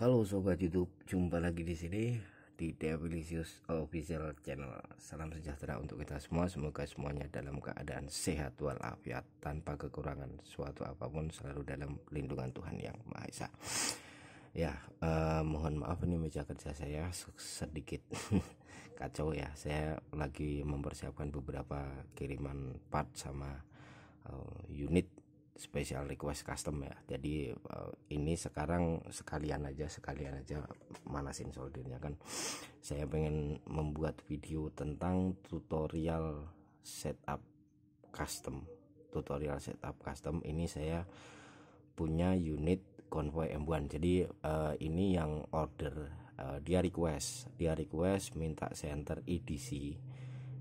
Halo sobat YouTube, jumpa lagi di sini di Devilicious Official Channel. Salam sejahtera untuk kita semua. Semoga semuanya dalam keadaan sehat walafiat, tanpa kekurangan suatu apapun, selalu dalam lindungan Tuhan Yang Maha Esa. Ya, mohon maaf ini meja kerja saya sedikit kacau ya. Saya lagi mempersiapkan beberapa kiriman part sama unit special request custom ya. Jadi ini sekarang sekalian aja manasin soldernya kan. Saya pengen membuat video tentang tutorial setup custom. Ini saya punya unit Convoy M1. Jadi ini yang order, dia request minta center EDC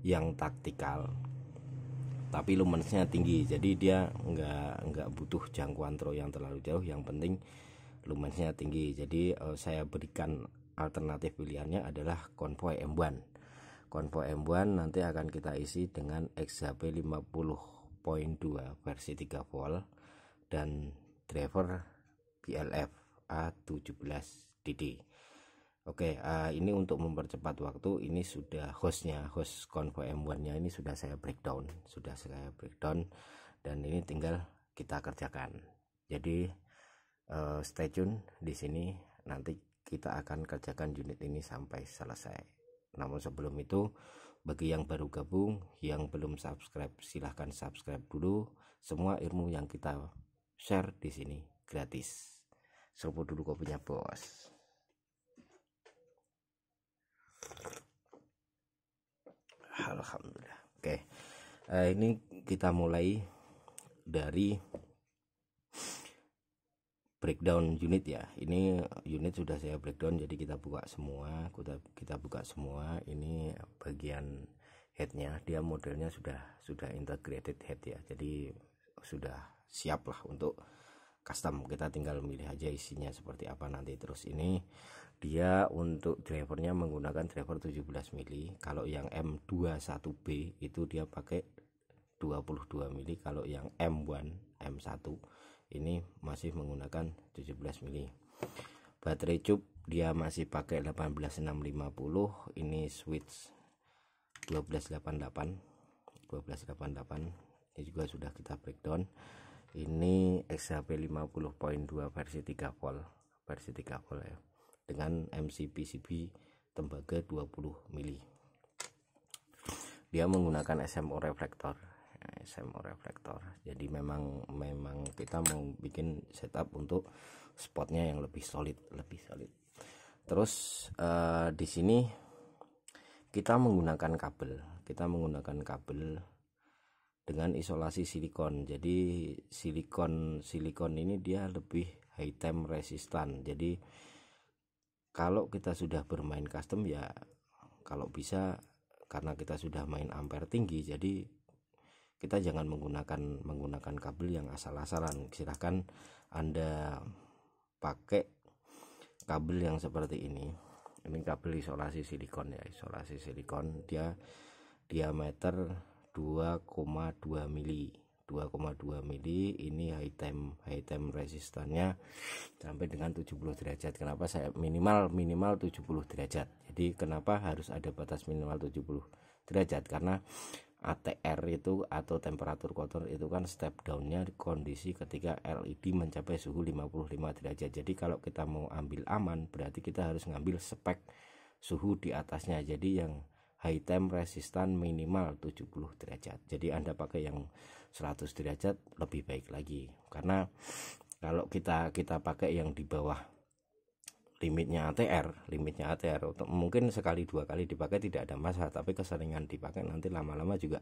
yang taktikal tapi lumensnya tinggi, jadi dia nggak butuh jangkauan throw yang terlalu jauh, yang penting lumensnya tinggi. Jadi saya berikan alternatif pilihannya adalah Convoy M1. Nanti akan kita isi dengan XHP 50.2 versi 3 volt dan driver BLF A17DD. Oke, ini untuk mempercepat waktu, ini sudah host Convoy M1 nya ini sudah saya breakdown, dan ini tinggal kita kerjakan. Jadi stay tune di sini, nanti kita akan kerjakan unit ini sampai selesai. Namun sebelum itu, bagi yang baru gabung, yang belum subscribe, silahkan subscribe dulu. Semua ilmu yang kita share di sini gratis. Seruput dulu kopinya, bos. Alhamdulillah. Oke, ini kita mulai dari breakdown unit ya. Ini unit sudah saya breakdown, jadi kita buka semua. Ini bagian headnya, dia modelnya sudah integrated head ya, jadi sudah siap lah untuk custom. Kita tinggal milih aja isinya seperti apa nanti. Terus ini dia untuk drivernya menggunakan driver 17 mili. Kalau yang M21B itu dia pakai 22 mili. Kalau yang M1 ini masih menggunakan 17 mili. Baterai cup dia masih pakai 18650. Ini switch 1288. Ini juga sudah kita breakdown. Ini XHP 50.2 versi 3 volt ya, dengan MCPCB tembaga 20 mili. Dia menggunakan SMO reflektor. Jadi memang kita mau bikin setup untuk spotnya yang lebih solid. Terus di sini kita menggunakan kabel dengan isolasi silikon. Jadi silikon ini dia lebih high time resistan. Jadi kalau kita sudah bermain custom ya, kalau bisa, karena kita sudah main ampere tinggi, jadi kita jangan menggunakan kabel yang asal-asalan. Silahkan Anda pakai kabel yang seperti ini. Ini kabel isolasi silikon ya, dia diameter 2,2 mili. Ini high time resistannya sampai dengan 70 derajat. Kenapa saya minimal 70 derajat? Jadi kenapa harus ada batas minimal 70 derajat? Karena ATR itu atau temperatur kotor itu kan step downnya kondisi ketika LED mencapai suhu 55 derajat. Jadi kalau kita mau ambil aman, berarti kita harus ngambil spek suhu di atasnya. Jadi yang high time resistan minimal 70 derajat. Jadi Anda pakai yang 100 derajat lebih baik lagi, karena kalau kita pakai yang di bawah limitnya ATR, mungkin sekali dua kali dipakai tidak ada masalah, tapi keseringan dipakai nanti lama-lama juga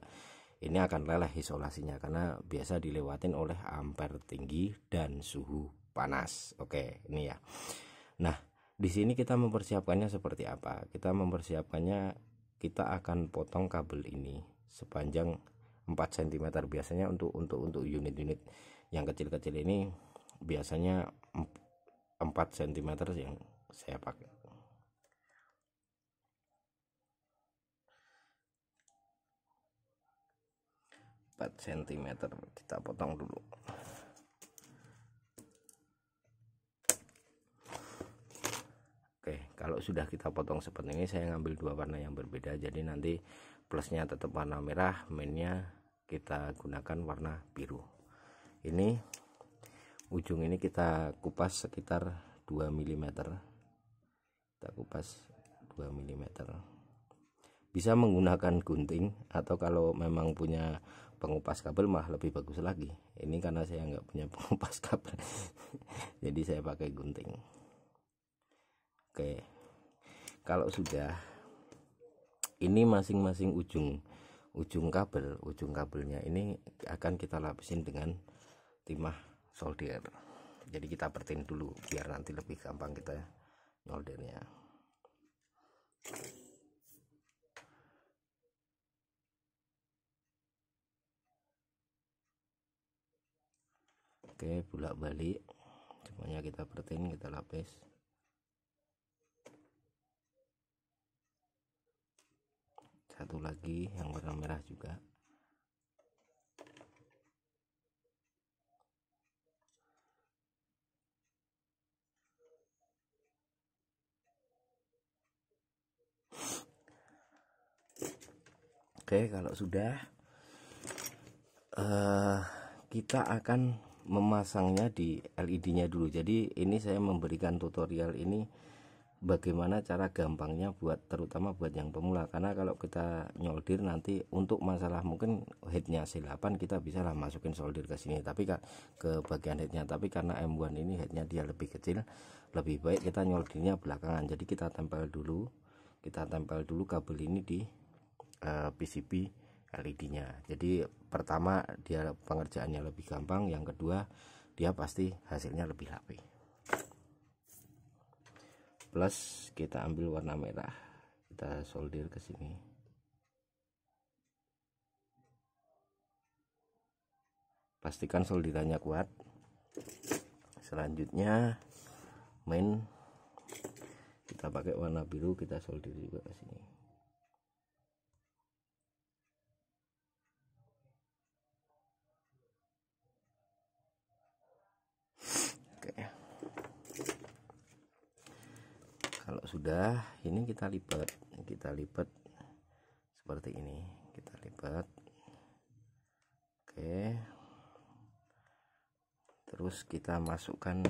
ini akan leleh isolasinya, karena biasa dilewatin oleh ampere tinggi dan suhu panas. Oke, ini ya. Nah, di sini kita mempersiapkannya seperti apa? Kita akan potong kabel ini sepanjang 4 cm. Biasanya untuk unit-unit yang kecil-kecil ini biasanya 4 cm yang saya pakai. cm kita potong dulu. Kalau sudah kita potong seperti ini, saya ngambil dua warna yang berbeda, jadi nanti plusnya tetap warna merah, mainnya kita gunakan warna biru. Ini ujung ini kita kupas sekitar 2 mm, kita kupas 2 mm. Bisa menggunakan gunting, atau kalau memang punya pengupas kabel mah lebih bagus lagi. Ini karena saya nggak punya pengupas kabel jadi saya pakai gunting. Oke, kalau sudah ini masing-masing ujung kabelnya ini akan kita lapisin dengan timah solder. Jadi kita pertin dulu biar nanti lebih gampang kita nyoldernya. Oke, bolak-balik semuanya kita pertin, kita lapis. Satu lagi yang warna merah juga. Oke, kalau sudah kita akan memasangnya di LED-nya dulu. Jadi ini saya memberikan tutorial ini bagaimana cara gampangnya buat, terutama buat yang pemula, karena kalau kita nyolder nanti untuk masalah mungkin headnya C8 kita bisa lah masukin solder ke sini, tapi ke bagian headnya, tapi karena M1 ini headnya dia lebih kecil, lebih baik kita nyoldernya belakangan. Jadi kita tempel dulu kabel ini di PCB LED-nya. Jadi pertama dia pengerjaannya lebih gampang, yang kedua dia pasti hasilnya lebih rapi. Plus kita ambil warna merah, kita solder ke sini. Pastikan solderannya kuat. Selanjutnya main kita pakai warna biru, kita solder juga ke sini. Oke. Kalau sudah, ini kita lipat seperti ini, kita lipat. Oke, terus kita masukkan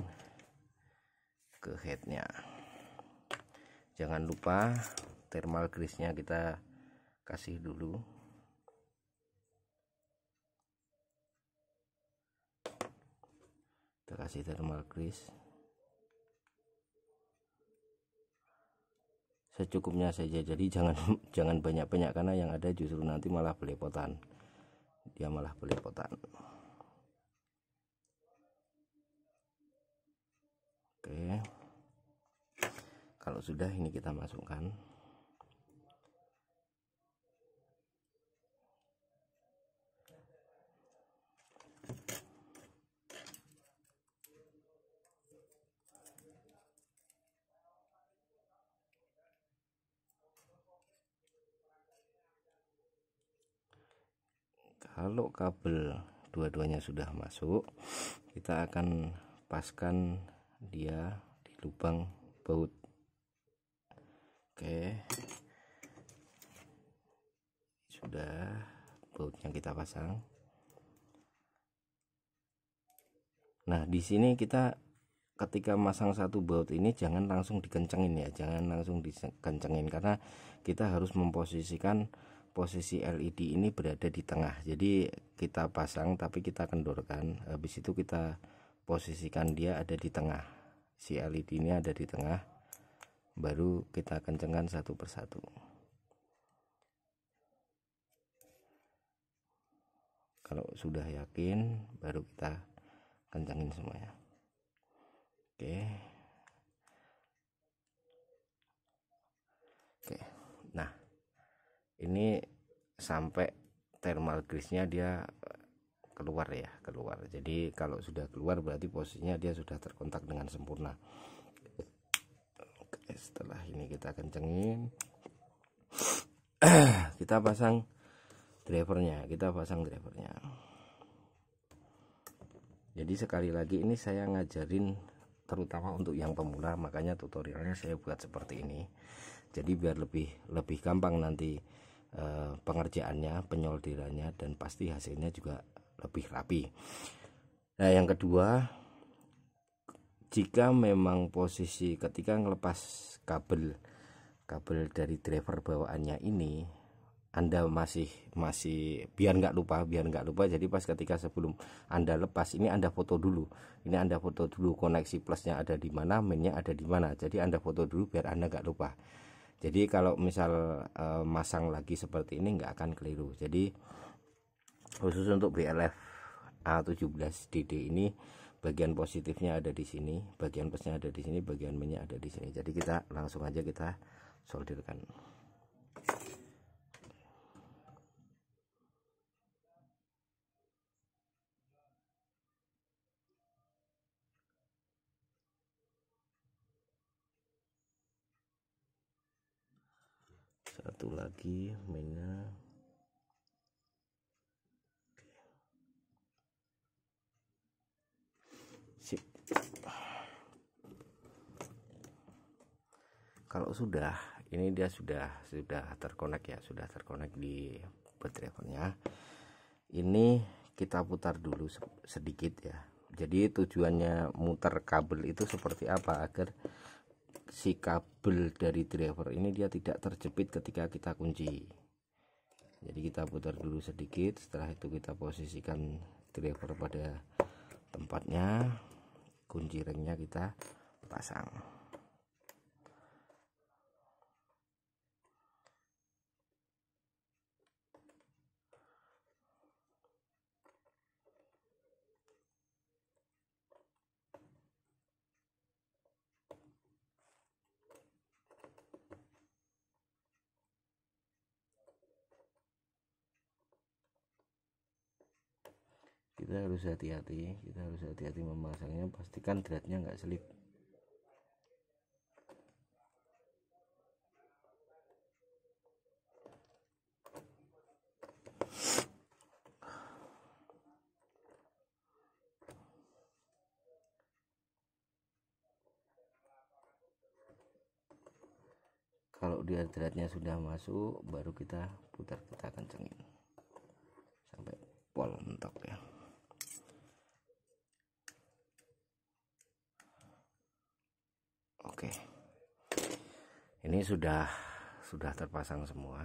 ke headnya. Jangan lupa thermal grease-nya kita kasih dulu. Kita kasih thermal grease secukupnya saja, jadi jangan banyak-banyak, karena yang ada justru nanti malah belepotan, dia malah belepotan. Oke, kalau sudah ini kita masukkan. Kalau kabel dua-duanya sudah masuk, kita akan paskan dia di lubang baut. Oke, sudah bautnya kita pasang. Nah, di sini kita ketika masang satu baut ini jangan langsung dikencengin ya, karena kita harus memposisikan posisi LED ini berada di tengah. Jadi kita pasang tapi kita kendorkan, habis itu kita posisikan dia ada di tengah, si LED ini ada di tengah, baru kita kencengkan satu persatu. Kalau sudah yakin baru kita kencengin semuanya. Oke, nah ini sampai thermal grease-nya dia keluar ya, jadi kalau sudah keluar berarti posisinya dia sudah terkontak dengan sempurna. Oke, setelah ini kita kencengin, kita pasang drivernya. Jadi sekali lagi ini saya ngajarin terutama untuk yang pemula, makanya tutorialnya saya buat seperti ini. Jadi biar lebih gampang nanti pengerjaannya, penyolderannya, dan pasti hasilnya juga lebih rapi. Nah, yang kedua, jika memang posisi ketika ngelepas kabel dari driver bawaannya ini, Anda masih biar nggak lupa, jadi pas ketika sebelum Anda lepas ini Anda foto dulu. Ini Anda foto dulu koneksi plusnya ada di mana, minnya ada di mana. Jadi Anda foto dulu biar Anda nggak lupa. Jadi kalau misal masang lagi seperti ini nggak akan keliru. Jadi khusus untuk BLF A17DD ini, bagian positifnya ada di sini, bagian plusnya ada di sini, bagian minnya ada di sini. Jadi kita langsung aja kita solderkan. Satu lagi minnya. Sip. Kalau sudah, ini dia sudah terkonek ya, sudah terkonek di boot drivernya. Ini kita putar dulu sedikit ya. Jadi tujuannya muter kabel itu seperti apa, agar si kabel dari driver ini dia tidak terjepit ketika kita kunci. Jadi kita putar dulu sedikit, setelah itu kita posisikan driver pada tempatnya, kunci ringnya kita pasang. Kita harus hati-hati memasangnya, pastikan threadnya nggak selip. Kalau dia threadnya sudah masuk, baru kita putar, kita kencengin sampai pol mentok ya. Oke, ini sudah terpasang semua,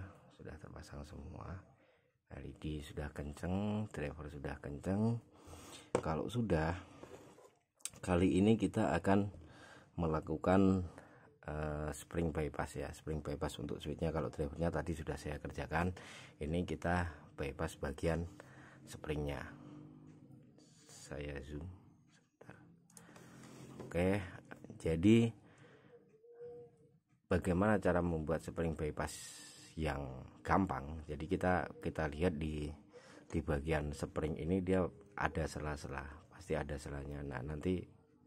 LED sudah kenceng, driver sudah kenceng. Kalau sudah, kali ini kita akan melakukan spring bypass ya. Spring bypass untuk switchnya, kalau drivernya tadi sudah saya kerjakan, ini kita bypass bagian springnya. Saya zoom sebentar. Oke, jadi bagaimana cara membuat spring bypass yang gampang? Jadi kita lihat di bagian spring ini dia ada sela-sela, pasti ada selanya. Nah, nanti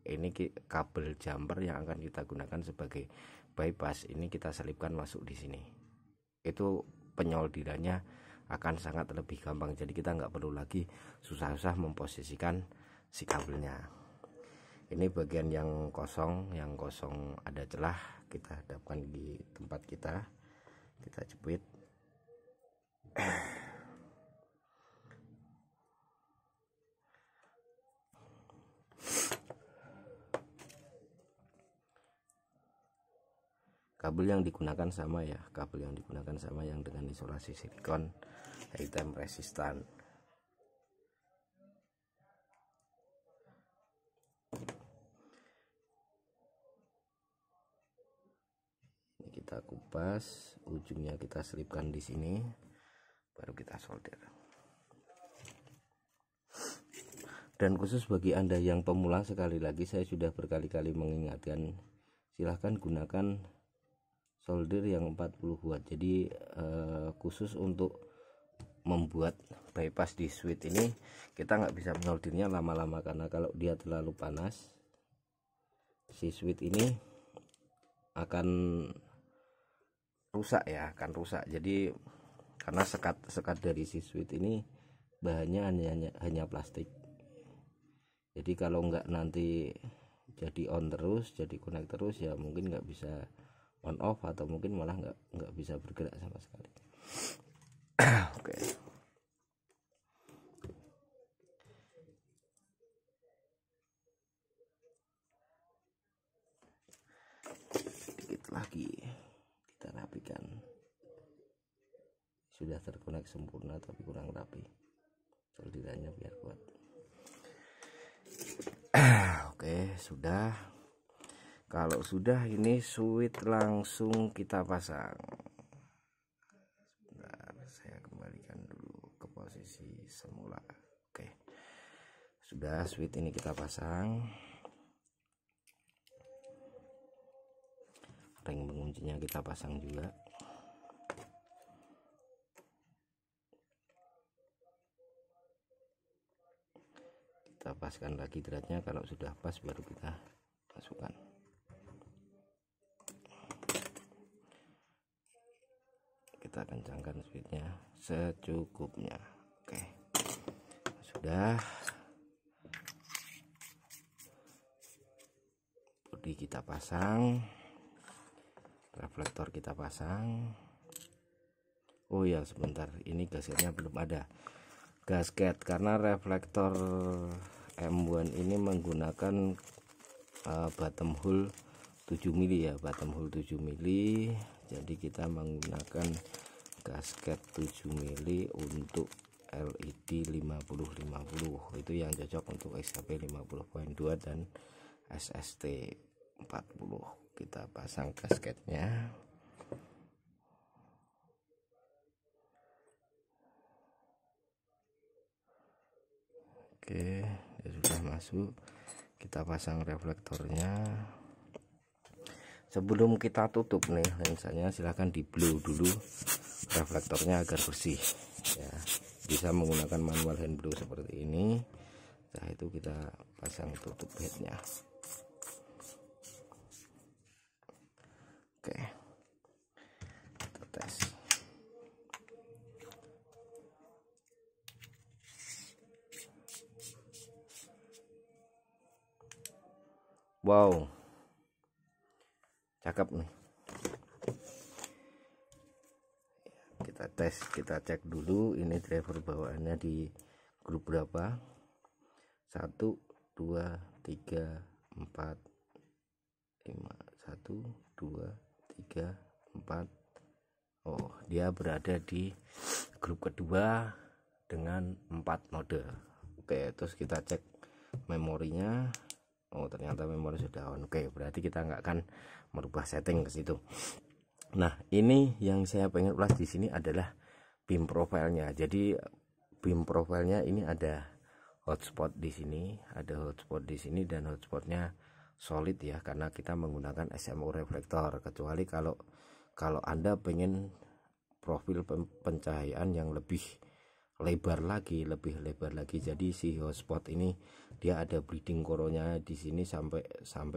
ini kabel jumper yang akan kita gunakan sebagai bypass ini kita selipkan masuk di sini. Itu penyoldirannya akan sangat lebih gampang. Jadi kita nggak perlu lagi susah-susah memposisikan si kabelnya. Ini bagian yang kosong ada celah, kita hadapkan di tempat kita jepit. Kabel yang digunakan sama ya, yang dengan isolasi silikon hitam resistan. Ini kita kupas, ujungnya kita selipkan di sini, baru kita solder. Dan khusus bagi Anda yang pemula, sekali lagi saya sudah berkali-kali mengingatkan, silahkan gunakan solder yang 40 watt. Jadi khusus untuk membuat bypass di switch ini kita nggak bisa menyoldernya lama-lama, karena kalau dia terlalu panas si switch ini akan rusak ya, Jadi karena sekat dari si switch ini bahannya hanya plastik. Jadi kalau nggak nanti jadi on terus, jadi connect terus, ya mungkin nggak bisa on off atau mungkin malah nggak bisa bergerak sama sekali. Oke. Sedikit lagi kita rapikan. Sudah terkonek sempurna tapi kurang rapi, solderannya biar kuat. Oke, sudah. Kalau sudah, ini switch langsung kita pasang. Sebentar, saya kembalikan dulu ke posisi semula. Oke, sudah, switch ini kita pasang. Ring penguncinya kita pasang juga. Kita paskan lagi dratnya, kalau sudah pas baru kita masukkan. Kita kencangkan speednya secukupnya. Oke, sudah. Bodi kita pasang, reflektor kita pasang. Oh ya, sebentar, ini gasketnya belum ada. Gasket, karena reflektor M1 ini menggunakan bottom hole 7 mili ya, bottom hole 7 mili. Jadi kita menggunakan gasket 7 mili untuk LED 5050. Itu yang cocok untuk XHP 50.2 dan SST 40. Kita pasang gasketnya. Oke, ya sudah masuk. Kita pasang reflektornya. Sebelum kita tutup nih lensanya, silahkan di blow dulu reflektornya agar bersih ya. Bisa menggunakan manual hand blow seperti ini. Setelah itu kita pasang tutup headnya. Oke, kita tes. Wow, cakep nih. Kita tes, kita cek dulu ini driver bawaannya di grup berapa. 1 2 3 4 5 1 2 3 4. Oh, dia berada di grup kedua dengan 4 mode. Oke, terus kita cek memorinya. Oh, ternyata memori sudah on. Oke, berarti kita nggak akan merubah setting ke situ. Nah, ini yang saya pengen ulas di sini adalah beam profile-nya. Jadi beam profile-nya ini ada hotspot di sini, ada hotspot di sini, dan hotspotnya solid ya, karena kita menggunakan SMO reflektor. Kecuali kalau Anda pengen profil pencahayaan yang lebih lebar lagi, jadi si hotspot ini dia ada bleeding koronya di sini sampai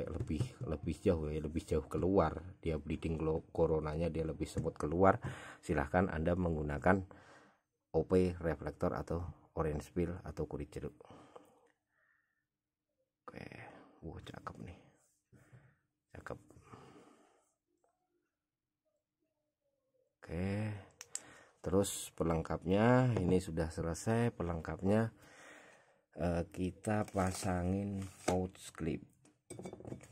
lebih jauh ya, lebih jauh keluar. Dia bleeding koronanya dia lebih semut keluar. Silahkan Anda menggunakan OP reflektor atau orange peel atau kulit jeruk. Oke, cakep nih, cakep. Oke, terus pelengkapnya ini sudah selesai. Pelengkapnya kita pasangin pouch clip.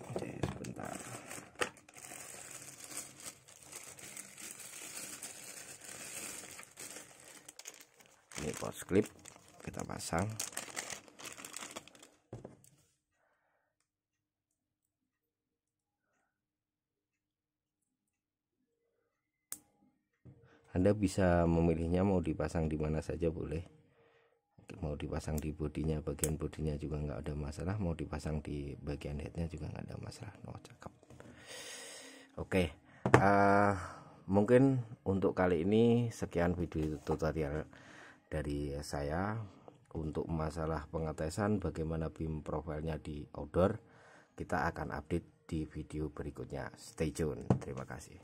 Oke, sebentar. Ini pouch clip kita pasang. Anda bisa memilihnya mau dipasang di mana saja boleh. Mau dipasang di bodinya, bagian bodinya juga nggak ada masalah. Mau dipasang di bagian headnya juga nggak ada masalah. Cakep. Oke, mungkin untuk kali ini sekian video tutorial dari saya untuk masalah pengetesan bagaimana beam profilnya di outdoor. Kita akan update di video berikutnya. Stay tune. Terima kasih.